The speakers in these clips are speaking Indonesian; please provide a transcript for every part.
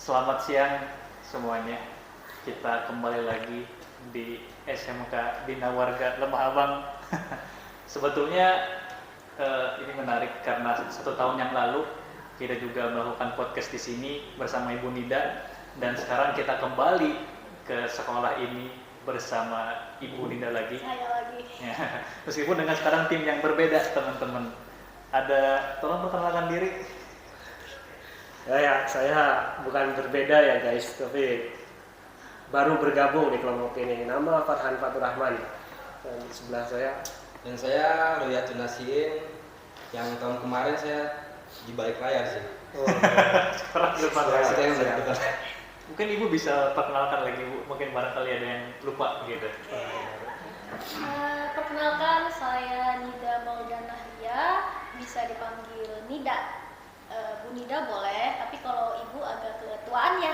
Selamat siang semuanya. Kita kembali lagi di SMK Bina Warga Lembah Abang. Sebetulnya ini menarik karena 1 tahun yang lalu kita juga melakukan podcast di sini bersama Ibu Nida, dan sekarang kita kembali ke sekolah ini bersama Ibu Nida lagi. Saya lagi. Ya, meskipun dengan sekarang tim yang berbeda, teman-teman. Tolong perkenalkan diri. Ya, saya bukan berbeda ya guys, tapi baru bergabung di kelompok ini. Nama Farhan Fatur Rahman. Dan di sebelah saya. Dan saya Royatun Nasiin, yang tahun kemarin saya di balik layar sih. Oh, Sekarang di depan Saya saya. yang balik layar. Mungkin Ibu bisa perkenalkan lagi, Bu. Mungkin barangkali ada yang lupa gitu. Perkenalkan, saya Nida Maulana Ria, bisa dipanggil Nida. Bu Nida boleh, tapi kalau Ibu agak ketuaan ya.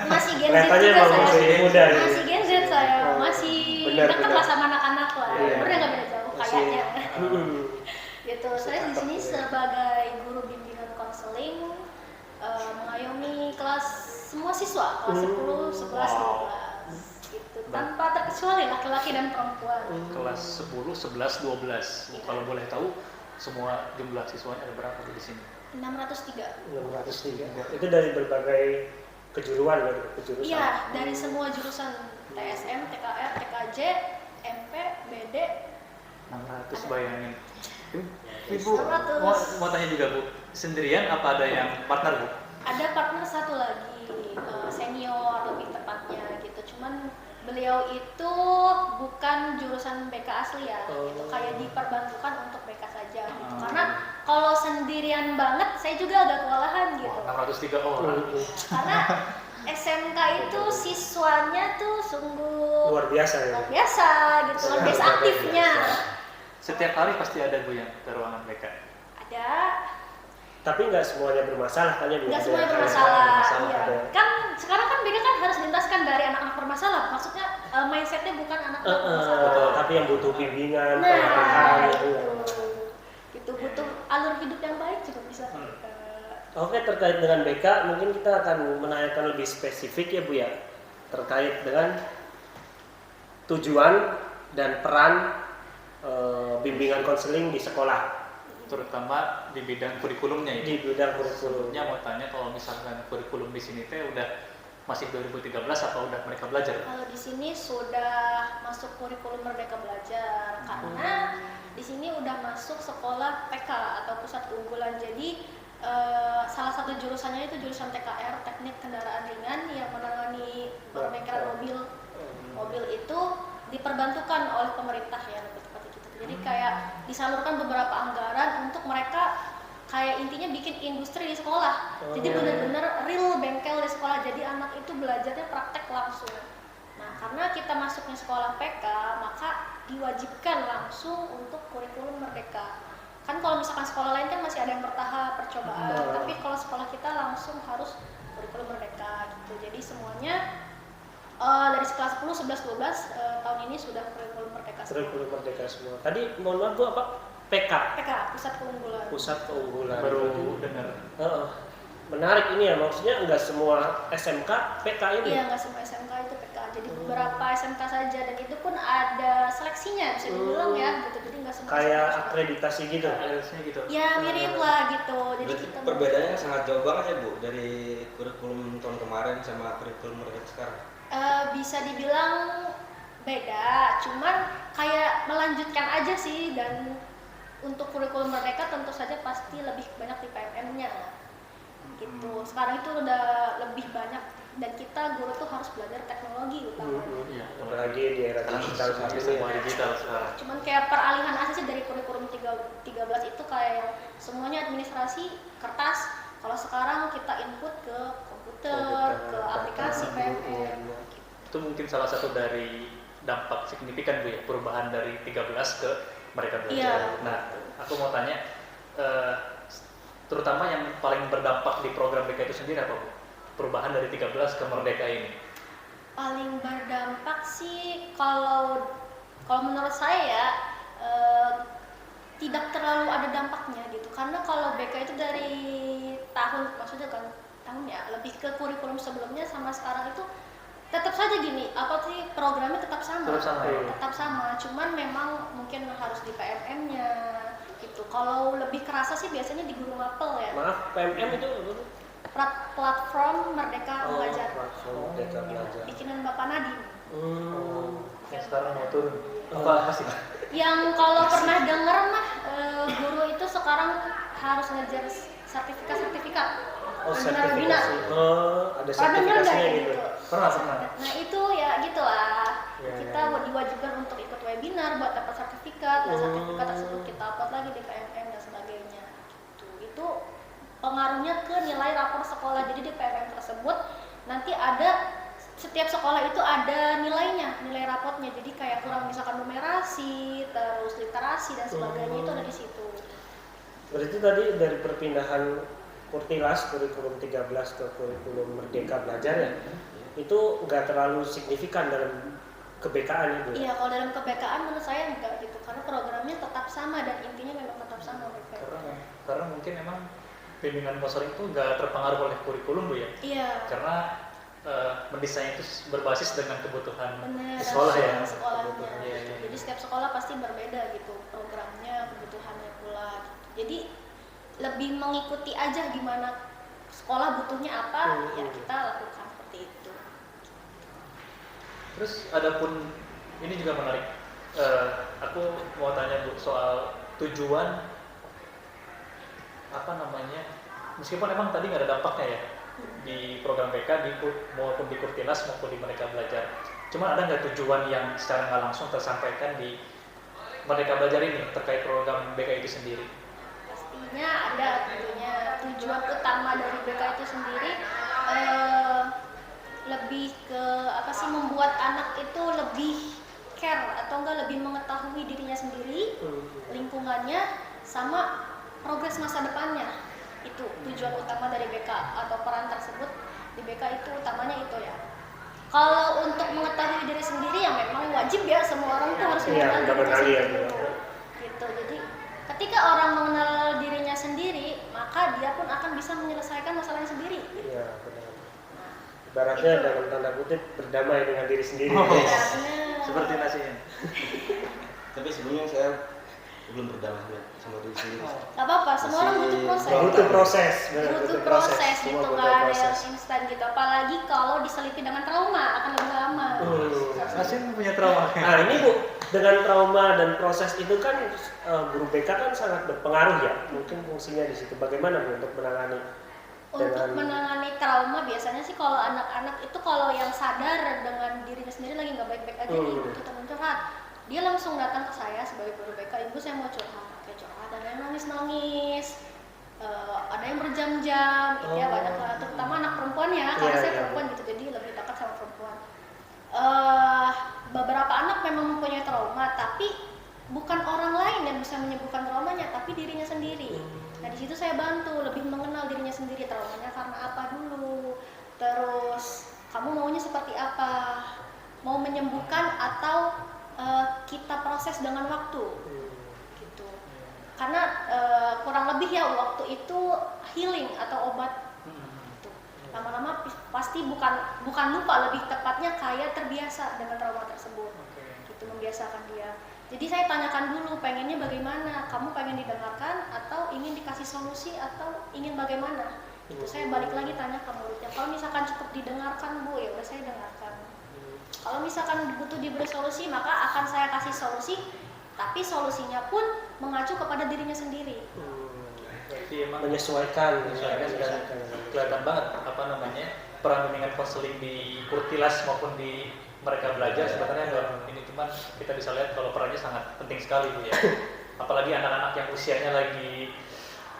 Masih Gen Z Kelihatannya juga emang saya. masih muda ya. Masih Gen Z saya, masih Benar, dekat benar. lah sama anak-anak lah. Iya. Umurnya nggak beda jauh Masih. kayaknya. Gitu. Saya di sini sebagai guru bimbingan konseling, mengayomi kelas semua siswa, kelas 10, 11, 12 gitu. Tanpa terkecuali laki-laki dan perempuan. Kelas 10, 11, 12. Iya. Kalau boleh tahu, semua jumlah siswanya ada berapa di sini? 603. 603. Itu dari berbagai kejuruan ya, kejurusan. Iya, dari semua jurusan TSM, TKR, TKJ, MP, BD. 600, bayangin. Ibu, 600. mau tanya juga, Bu. Sendirian apa ada yang partner, Bu? Ada partner satu lagi, senior lebih tepatnya gitu. Cuman beliau itu bukan jurusan BK asli ya, gitu. Kayak diperbantukan untuk BK saja gitu. Karena kalau sendirian banget saya juga agak kewalahan gitu. Wah, 603 orang. Karena SMK itu siswanya tuh sungguh Luar biasa ya. luar biasa gitu, luar biasa aktifnya. Setiap hari pasti ada, Bu, yang ke ruangan BK. Ada, Tapi nggak semuanya bermasalah kan ya. Bu? nggak Ada semuanya yang bermasalah. bermasalah, Iya. ada. Kan sekarang kan BK kan harus dilintaskan dari anak-anak bermasalah. Maksudnya mindsetnya bukan anak bermasalah. Betul, tapi yang butuh bimbingan, Nah, pelatihan itu. gitu. Gitu butuh alur hidup yang baik juga bisa. Oke, terkait dengan BK, mungkin kita akan menanyakan lebih spesifik ya Bu ya, terkait dengan tujuan dan peran bimbingan konseling di sekolah, Terutama di bidang kurikulumnya ini. di bidang kurikulum. Sebelumnya mau tanya, kalau misalkan kurikulum di sini teh udah masih 2013 apa udah mereka belajar? Kalau di sini sudah masuk kurikulum Merdeka Belajar karena di sini udah masuk sekolah PK atau pusat keunggulan. Jadi salah satu jurusannya itu jurusan TKR, teknik kendaraan ringan, yang menangani pembengkelan mobil itu diperbantukan oleh pemerintah ya, lebih tepatnya gitu. Jadi kayak disalurkan beberapa anggaran untuk mereka kayak intinya bikin industri di sekolah. Jadi benar-benar real bengkel di sekolah. Jadi anak itu belajarnya praktek langsung. Nah, karena kita masuknya sekolah PK, maka diwajibkan langsung untuk kurikulum Merdeka. Kan kalau misalkan sekolah lain kan masih ada yang bertahap percobaan, tapi kalau sekolah kita langsung harus kurikulum Merdeka gitu. Jadi semuanya dari kelas 10, 11, 12 tahun ini sudah kurikulum Merdeka semua. Kurikulum Merdeka semua. Tadi mohon maaf Bu, apa? PK, PK, pusat keunggulan. pusat keunggulan. Baru dengar. Menarik ini ya, maksudnya nggak semua SMK PK ini. Iya, nggak semua SMK itu PK. Jadi beberapa SMK saja, dan itu pun ada seleksinya bisa dibilang ya gitu. Jadi nggak semua Kayak SMK. akreditasi gitu. Harusnya gitu. Ya mirip lah gitu. Jadi Berarti kita perbedaannya sangat jauh banget ya Bu, dari kurikulum tahun kemarin sama kurikulum mereka sekarang. Bisa dibilang beda, cuman kayak melanjutkan aja sih. Dan untuk kurikulum Merdeka tentu saja pasti lebih banyak di PMM-nya gitu. Sekarang itu udah lebih banyak, dan kita guru tuh harus belajar teknologi utamanya. Iya. Apalagi di era digital saat ini. Semua digital sekarang. Cuman kayak peralihan aja sih dari kurikulum 13 itu kayak yang semuanya administrasi kertas. Kalau sekarang kita input ke komputer, ke aplikasi PMM. Itu mungkin salah satu dari dampak signifikan, Bu ya, perubahan dari 13 ke mereka belajar. Iya. Nah, aku mau tanya, terutama yang paling berdampak di program BK itu sendiri apa, Bu? Perubahan dari 13 ke Merdeka ini. Paling berdampak sih kalau menurut saya ya, tidak terlalu ada dampaknya gitu. Karena kalau BK itu dari tahun, maksudnya kan tahun ya, lebih ke kurikulum sebelumnya sama sekarang itu tetap saja gini, apa sih programnya tetap sama. Tetap sama, ya? Tetap sama, cuman memang mungkin harus di PMM-nya gitu. Kalau lebih kerasa sih biasanya di Guru Mapel ya. Maaf, PMM itu apa tuh? Platform Merdeka Belajar. Platform Merdeka Belajar. Bikinan Bapak Nadiem. Yang sekarang mau turun. Apa masih? Yang kalau pernah denger mah guru itu sekarang harus ngejar sertifikat. Oh, Webinar. sertifikasi. Ada Pernah denger nggak sertifikasinya kayak gitu. Pernah. Nah itu ya gitulah. Ya, Kita ya. diwajibkan untuk ikut webinar buat dapat sertifikat. Nah sertifikat tersebut kita upload lagi di PMM dan sebagainya. Gitu. Itu pengaruhnya ke nilai rapor sekolah. Jadi di PMM tersebut nanti ada setiap sekolah itu ada nilainya, nilai rapotnya. Jadi kayak kurang misalkan numerasi, terus literasi dan sebagainya itu ada di situ. Berarti tadi dari perpindahan Kurtilas kurikulum 13 ke kurikulum Merdeka Belajar ya, itu nggak terlalu signifikan dalam kebekaan itu. Iya, kalau dalam kebekaan menurut saya enggak gitu, karena programnya tetap sama dan intinya memang tetap sama. Karena mungkin emang bimbingan konseling itu nggak terpengaruh oleh kurikulum Bu ya. Iya. Karena mendesain itu berbasis dengan kebutuhan Benar, sekolah ya. sekolahnya. Iya, iya. Jadi setiap sekolah pasti berbeda gitu programnya, kebutuhannya pula. Jadi lebih mengikuti aja gimana sekolah butuhnya apa, ya kita lakukan seperti itu. Terus adapun ini juga menarik. Aku mau tanya Bu soal tujuan apa namanya? Meskipun emang tadi nggak ada dampaknya ya di program BK maupun di Kurtilas maupun di Merdeka Belajar. Cuma ada nggak tujuan yang secara nggak langsung tersampaikan di Merdeka Belajar ini terkait program BK itu sendiri? Pastinya ada tentunya. Tujuan utama dari BK itu sendiri lebih ke apa sih, membuat anak itu lebih care atau enggak lebih mengetahui dirinya sendiri, lingkungannya, sama progres masa depannya. Itu tujuan utama dari BK atau peran tersebut di BK itu utamanya itu ya. Kalau untuk mengetahui diri sendiri ya memang wajib ya, semua orang tuh harus mengenal dirinya sendiri. Gitu. Jadi ketika orang mengenal dirinya sendiri, maka dia pun akan bisa menyelesaikan masalahnya sendiri. Iya, benar. Ibaratnya dalam tanda kutip berdamai dengan diri sendiri. Oh. Ya, Seperti nasinya. Tapi sebelumnya saya belum berdamai sama diri sendiri. Gak apa-apa, semua orang butuh proses. Butuh proses, benar, Butuh proses Semua gitu, butuh nggak ada yang proses. instan gitu. Apalagi kalau diselipi dengan trauma akan lebih lama. Nasin punya trauma. Nah ini Bu, dengan trauma dan proses itu kan guru BK kan sangat berpengaruh ya. Mungkin fungsinya di situ. Bagaimana Bu untuk menangani? Untuk menangani trauma biasanya sih kalau anak-anak itu kalau yang sadar dengan dirinya sendiri lagi nggak baik-baik aja nih, butuh teman curhat, dia langsung datang ke saya sebagai guru BK, ibu saya mau curhat, kayak curhat, ada yang nangis-nangis, ada yang berjam-jam, gitu ya, banyak lah, terutama anak perempuan ya, karena saya perempuan gitu, jadi lebih dekat sama perempuan. Beberapa anak memang mempunyai trauma, tapi bukan orang lain yang bisa menyembuhkan traumanya, tapi dirinya sendiri. Nah di situ saya bantu lebih mengenal dirinya sendiri, traumanya karena apa dulu, terus kamu maunya seperti apa, mau menyembuhkan atau kita proses dengan waktu, gitu. Karena kurang lebih ya waktu itu healing atau obat. Gitu. Lama-lama pasti bukan lupa, lebih tepatnya kayak terbiasa dengan trauma tersebut. Gitu, membiasakan dia. Jadi saya tanyakan dulu, pengennya bagaimana? Kamu pengen didengarkan atau ingin dikasih solusi atau ingin bagaimana? Itu saya balik lagi tanya ke muridnya. Kalau misalkan cukup didengarkan Bu, ya udah saya dengarkan. Kalau misalkan butuh diberi solusi, maka akan saya kasih solusi, tapi solusinya pun mengacu kepada dirinya sendiri. Jadi emang Menyesuaikan. kelihatan banget apa namanya peran bimbingan konseling di Kurtilas maupun di Merdeka Belajar sebenarnya dalam ini, cuman kita bisa lihat kalau perannya sangat penting sekali Bu ya. Apalagi anak-anak yang usianya lagi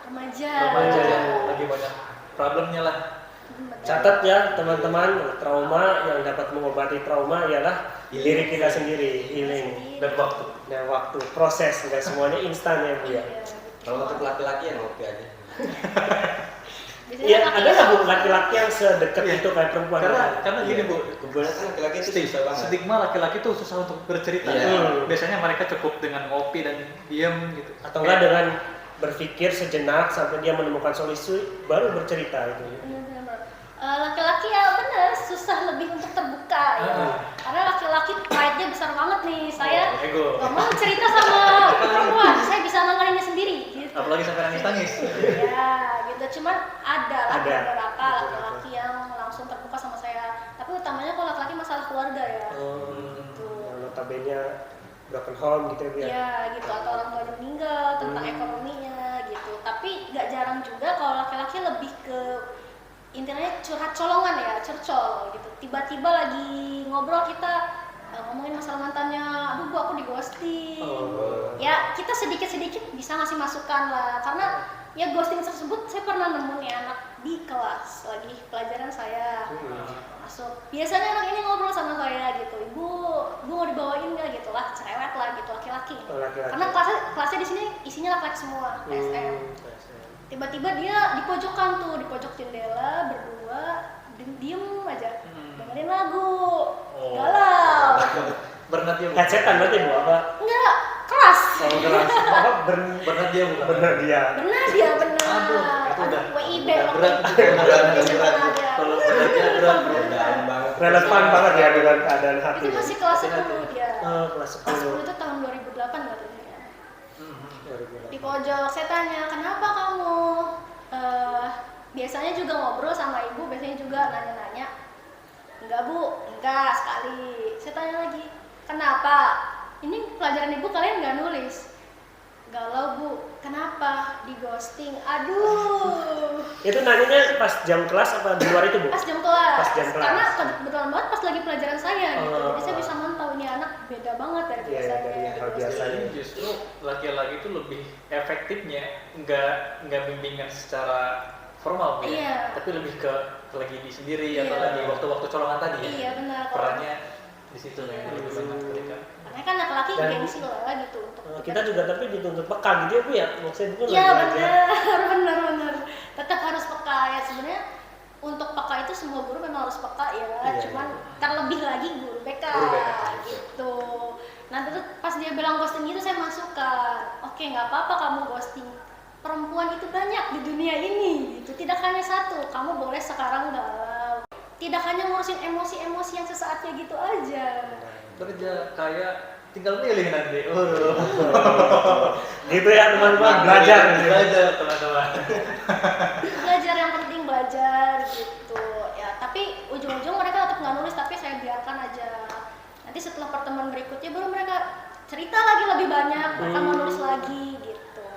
Remaja ya, lagi banyak problemnya lah. Catat ya teman-teman, trauma yang dapat mengobati trauma ialah diri kita sendiri, healing Dan waktu. dan waktu, proses, nggak semuanya instan ya Bu ya. Kalau untuk laki-laki ya ngopi aja. Iya, ada nggak Bu laki-laki yang sedekat Iya. itu kayak perempuan? Karena gini Bu, Kebanyakan laki-laki itu susah banget. stigma laki-laki tuh susah untuk bercerita. Iya. Biasanya mereka cukup dengan ngopi dan diam gitu. Atau enggak dengan berpikir sejenak sampai dia menemukan solusi baru bercerita itu. Benar-benar. Laki-laki ya susah lebih untuk terbuka ya. Karena laki-laki pride-nya besar banget nih. Saya ego. nggak mau cerita sama perempuan, saya bisa nanganinnya sendiri gitu. Apalagi sampai nangis-nangis. Ya gitu, cuman ada lah Ada. beberapa laki-laki yang langsung terbuka sama saya. Tapi utamanya kalau laki-laki masalah keluarga ya. Gitu. Yang notabene broken home gitu ya Bu ya. Ya gitu, atau orang tuanya meninggal, tentang ekonominya gitu. Tapi nggak jarang juga kalau laki-laki lebih ke intinya curhat colongan ya, curcol gitu. Tiba-tiba lagi ngobrol kita ngomongin masalah mantannya, aduh Bu aku di ghosting. Ya kita sedikit-sedikit bisa ngasih masukan lah, karena ya ghosting tersebut saya pernah nemu nih anak di kelas lagi pelajaran saya. Masuk, biasanya anak ini ngobrol sama saya gitu, ibu mau dibawain nggak gitu lah, cerewet lah gitu, laki-laki. Laki-laki. Karena kelasnya di sini isinya laki-laki semua, SM. Tiba-tiba dia di pojokan tuh, di pojok jendela berdua, diem aja, dengerin lagu, galau. Bernat dia bukan? Headsetan berarti Bu apa? Enggak, keras. Keras. Apa Bernat dia bukan? bener dia. Benar dia, benar. Aduh, itu udah WIB udah waktu berat, itu. udah berat, Di SMA berat. dia. Kalau Bernat dia berat, bro. Dalam banget. Relevan banget ya dengan keadaan hati. Itu masih kelas 10 dia. Kelas Kelas 10 10. itu tahun 2008 katanya ya. Di 2008. pojok saya tanya, kenapa kamu biasanya juga ngobrol sama ibu, biasanya juga nanya-nanya. Enggak Bu, enggak sekali. Saya tanya lagi, kenapa? Ini pelajaran ibu kalian nggak nulis? Galau Bu, kenapa? Di ghosting. Aduh. Itu nanyanya pas jam kelas apa di luar itu Bu? Pas jam kelas. Pas jam kelas. Karena kebetulan banget pas lagi pelajaran saya gitu. Oh. Jadi saya bisa mantau ini anak beda banget dari Iya, biasanya. dari hal gitu. biasanya. Jadi justru laki-laki itu lebih efektifnya nggak bimbingan secara formal Bu, ya. Iya. Tapi lebih ke lagi di sendiri atau Iya. lagi waktu-waktu colongan tadi ya. Iya benar. Perannya di situ ya, lebih banyak mereka. Karena kan laki-laki Dan- gengsi lah gitu untuk Kita juga tapi dituntut peka gitu ya Bu ya. Maksudnya bukan Iya lagi aja. benar. Tetap harus peka ya sebenarnya. Untuk peka itu semua guru memang harus peka ya. Iya, Cuman terlebih lagi guru BK, Guru BK. gitu. Nanti tuh pas dia bilang ghosting itu saya masukkan. Oke nggak apa-apa kamu ghosting. Perempuan itu banyak di dunia ini gitu. Tidak hanya satu. Kamu boleh sekarang galau. Tidak hanya ngurusin emosi-emosi yang sesaatnya gitu aja. Kerja kayak tinggal milih nanti. Gitu ya teman-teman, belajar. Belajar teman-teman. Belajar, yang penting belajar gitu ya. Tapi ujung-ujung mereka tetap nggak nulis, tapi saya biarkan aja. Nanti setelah pertemuan berikutnya baru mereka cerita lagi lebih banyak, mereka mau nulis lagi gitu.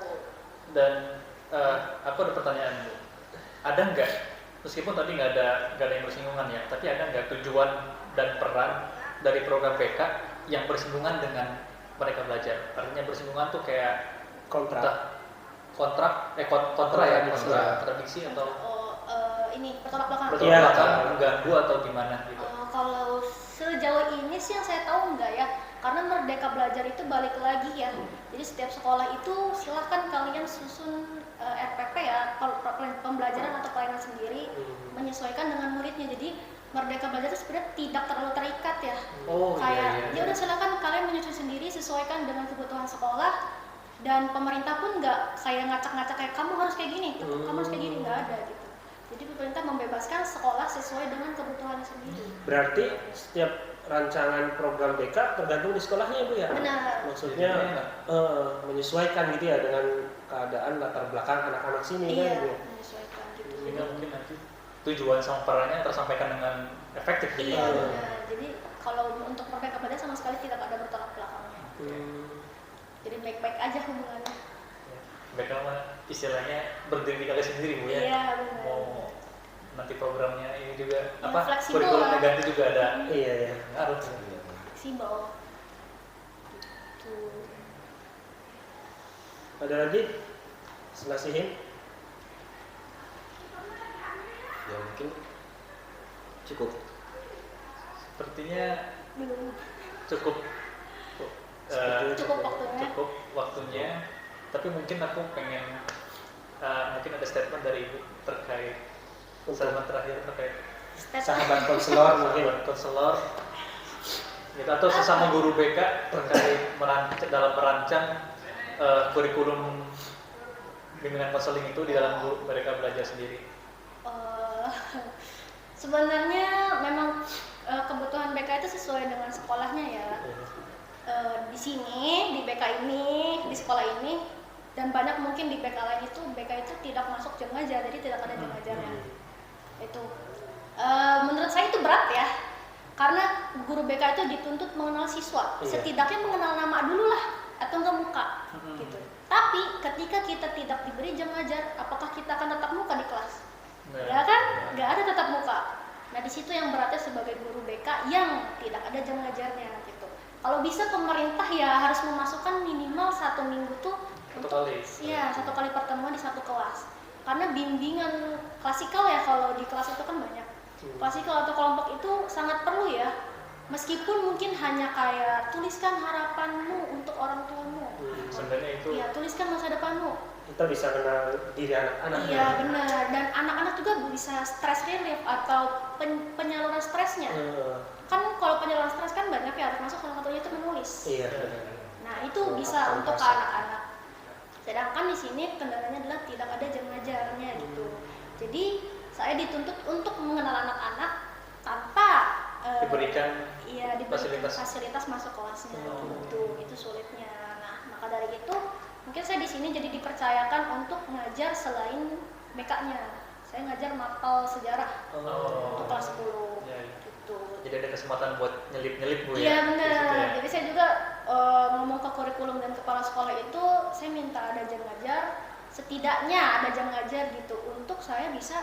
Dan aku ada pertanyaan Bu. Ada nggak, meskipun tadi nggak ada yang bersinggungan ya, tapi ada nggak tujuan dan peran dari program BK yang bersinggungan dengan mereka belajar? Artinya bersinggungan tuh kayak Kontrak. entah kontra ya, kontradiksi atau Ini bertolak belakang. bertolak Iya. belakang, mengganggu atau gimana gitu? Kalau sejauh ini sih yang saya tahu enggak ya, karena Merdeka Belajar itu balik lagi ya. Jadi setiap sekolah itu silahkan kalian susun RPP ya, pembelajaran atau pelayanan sendiri menyesuaikan dengan muridnya. Jadi Merdeka Belajar itu sebenarnya tidak terlalu terikat ya. Oh Kayak iya. ya udah silakan kalian menyesuaikan sendiri, sesuaikan dengan kebutuhan sekolah. Dan pemerintah pun nggak kayak ngacak-ngacak kayak kamu harus kayak gini, kamu harus kayak gini, nggak ada gitu. Jadi pemerintah membebaskan sekolah sesuai dengan kebutuhannya sendiri. Berarti setiap rancangan program BK tergantung di sekolahnya ya Bu ya? Benar. Maksudnya menyesuaikan gitu ya dengan keadaan latar belakang anak-anak sini kan Iya, Bu ya? menyesuaikan gitu. Sehingga mungkin nanti tujuan sama perannya tersampaikan dengan efektif gitu. Iya, benar. Jadi kalau untuk Merdeka Belajar sama sekali tidak ada bertolak belakangnya. Jadi baik-baik aja hubungannya. Mereka mah istilahnya berdiri di kaki sendiri Bu ya. Iya, benar. Mau nanti programnya ini juga Ya, apa? fleksibel Kurikulumnya lah. ganti juga ada. Iya ya. Ngaruh. Fleksibel. Gitu. Ada lagi? Selasihin? Ya mungkin cukup. Sepertinya Belum. cukup Cukup waktunya. cukup waktunya. Tapi mungkin aku pengen mungkin ada statement dari Ibu terkait statement terakhir terkait Step. Sahabat konselor mungkin. sahabat konselor gitu, atau sesama guru BK terkait dalam merancang kurikulum bimbingan konseling itu di dalam mereka belajar sendiri. Sebenarnya memang kebutuhan BK itu sesuai dengan sekolahnya ya. Di sini, di BK ini, di sekolah ini, dan banyak mungkin di BK lain itu BK itu tidak masuk jam ngajar, jadi tidak ada jam ngajarnya. Itu menurut saya itu berat ya, karena guru BK itu dituntut mengenal siswa, setidaknya mengenal nama dulu lah atau enggak muka gitu. Tapi ketika kita tidak diberi jam ngajar, apakah kita akan tetap muka di kelas? Ya kan, nggak ada tetap muka. Nah di situ yang beratnya sebagai guru BK yang tidak ada jam ngajarnya gitu. Kalau bisa pemerintah ya harus memasukkan minimal 1 minggu tuh satu kali pertemuan di satu kelas. Karena bimbingan klasikal ya, kalau di kelas itu kan banyak. Klasikal atau kelompok itu sangat perlu ya. Meskipun mungkin hanya kayak tuliskan harapanmu untuk orang tuamu. Sebenarnya itu. Ya, tuliskan masa depanmu. Kita bisa kenal diri anak-anak. Iya benar, dan anak-anak juga bisa stress relief atau penyaluran stresnya. Kan kalau penyaluran stres kan banyak ya, termasuk salah satunya itu menulis. Iya. Nah itu bisa untuk ke anak-anak. Sedangkan di sini kendalanya adalah tidak ada jam ngajarnya gitu. Jadi saya dituntut untuk mengenal anak-anak tanpa diberikan fasilitas masuk kelasnya gitu. Itu sulitnya. Nah maka dari itu mungkin saya di sini jadi dipercayakan untuk ngajar selain BK-nya. Saya ngajar mapel sejarah untuk kelas 10 gitu. Jadi ada kesempatan buat nyelip-nyelip Bu ya? Iya benar. Jadi saya juga ngomong ke kurikulum dan kepala sekolah itu, saya minta ada jam ngajar, setidaknya ada jam ngajar gitu untuk saya bisa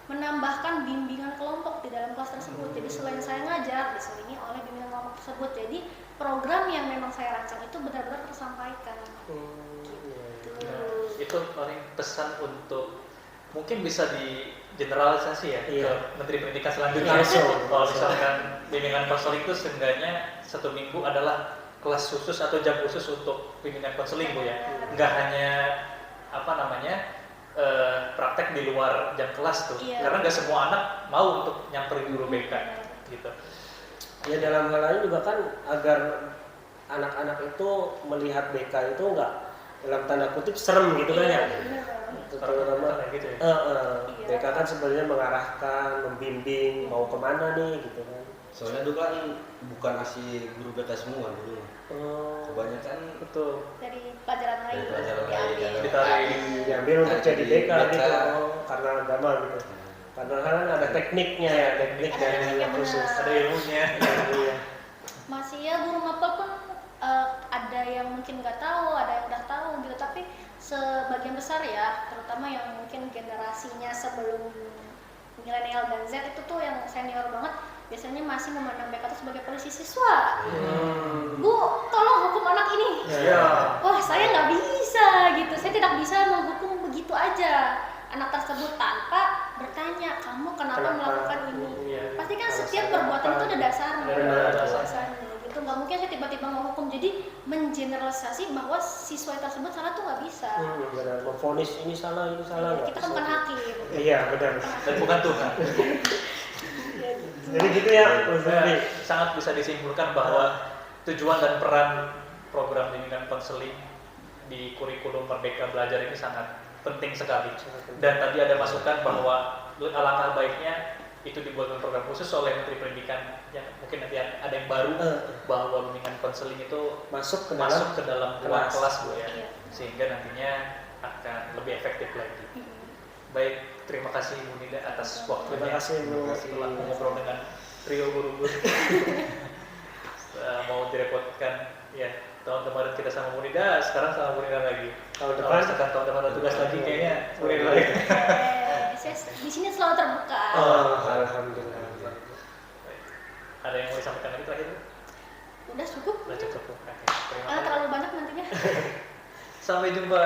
menambahkan bimbingan kelompok di dalam kelas tersebut. Jadi selain saya ngajar, diselingi oleh bimbingan kelompok tersebut. Jadi program yang memang saya rancang itu benar-benar tersampaikan. Gitu. Nah, itu paling pesan untuk mungkin bisa di generalisasi ya ke Menteri Pendidikan selanjutnya. Kalau misalkan bimbingan konseling itu seenggaknya 1 minggu adalah kelas khusus atau jam khusus untuk bimbingan konseling Bu ya. Nggak hanya praktek di luar jam kelas tuh, karena nggak semua anak mau untuk nyamperin guru BK gitu. Ya dalam hal lain juga kan agar anak-anak itu melihat BK itu nggak dalam tanda kutip serem gitu kan ya. Terutama gitu ya. BK kan sebenarnya mengarahkan, membimbing mau kemana nih gitu kan. Soalnya dulu kan bukan masih guru BK semua dulu. Kebanyakan Betul. Dari pelajaran lain diambil untuk jadi BK gitu karena agama gitu. Karena kan ada tekniknya ya, teknik yang khusus, ada ilmunya. Masih ya guru mapel pun ada yang mungkin nggak tahu, ada yang udah tahu gitu, tapi sebagian besar ya, terutama yang mungkin generasinya sebelum milenial dan Z itu tuh yang senior banget, biasanya masih memandang BK itu sebagai polisi siswa. Bu, tolong hukum anak ini. Wah, saya nggak bisa gitu, saya tidak bisa menghukum begitu aja anak tersebut tanpa bertanya kamu kenapa melakukan ini. Pasti kan setiap perbuatan itu ada dasarnya. Gitu, nggak mungkin saya tiba-tiba menghukum. Jadi mengeneralisasi bahwa siswa tersebut salah tuh nggak bisa. Benar, memvonis ini salah. Kita kan bukan hakim. Iya benar. Dan bukan Tuhan. Jadi gitu ya, sangat bisa disimpulkan bahwa tujuan dan peran program bimbingan konseling di kurikulum Merdeka Belajar ini sangat penting sekali. Dan tadi ada masukan bahwa alangkah baiknya itu dibuatkan program khusus oleh Menteri Pendidikan, yang mungkin nanti ada yang baru bahwa bimbingan konseling itu masuk ke dalam kelas Bu ya, sehingga nantinya akan lebih efektif lagi. Baik, terima kasih Bu Nida atas waktunya. Terima kasih Bu. Setelah mengobrol dengan trio guru-guru. Mau direpotkan ya, tahun kemarin kita sama Bu Nida, sekarang sama Bu Nida lagi. Tahun depan ada tugas lagi kayaknya Bu Nida lagi. Saya di sini selalu terbuka. Alhamdulillah. Ada yang mau disampaikan lagi terakhir? Udah cukup. Udah cukup. Terima kasih. Terlalu banyak nantinya. Sampai jumpa.